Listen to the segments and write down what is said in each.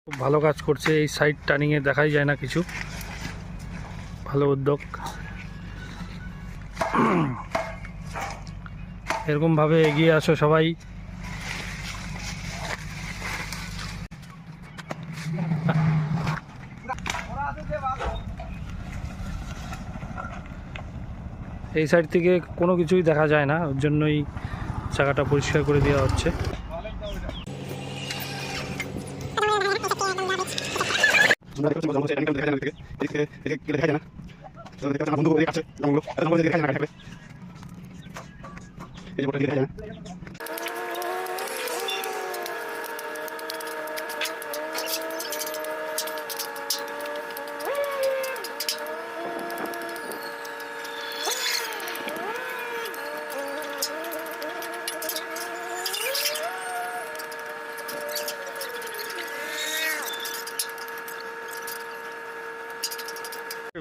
খুব ভালো কাজ করছে। এই সাইড টার্নিংয়ে দেখাই যায় না কিছু, ভালো উদ্যোগ। এরকমভাবে এগিয়ে আসো সবাই। এই সাইড থেকে কোনো কিছুই দেখা যায় না, ওর জন্যই জায়গাটা পরিষ্কার করে দেওয়া হচ্ছে।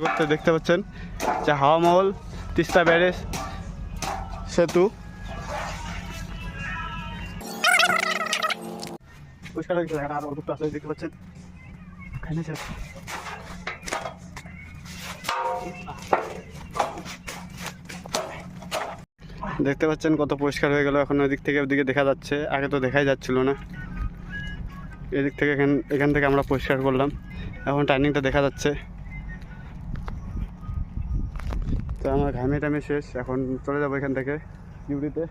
করতে দেখতে পাচ্ছেন যে হাওয়া মহল, তিস্তা ব্যারেজ, সেতু পরিষ্কার হয়ে গেছে। আর অল্প আসলে দেখতে পাচ্ছেন দেখতে পাচ্ছেন কত পরিষ্কার হয়ে গেল। এখন ওইদিক থেকে ওদিকে দেখা যাচ্ছে, আগে তো দেখাই যাচ্ছিল না। এদিক থেকে এখান থেকে আমরা পরিষ্কার করলাম, এখন টার্নিংটা দেখা যাচ্ছে। তো আমার ঘামে টামে শেষ, এখন চলে যাবো এখান থেকে ডিউটিতে।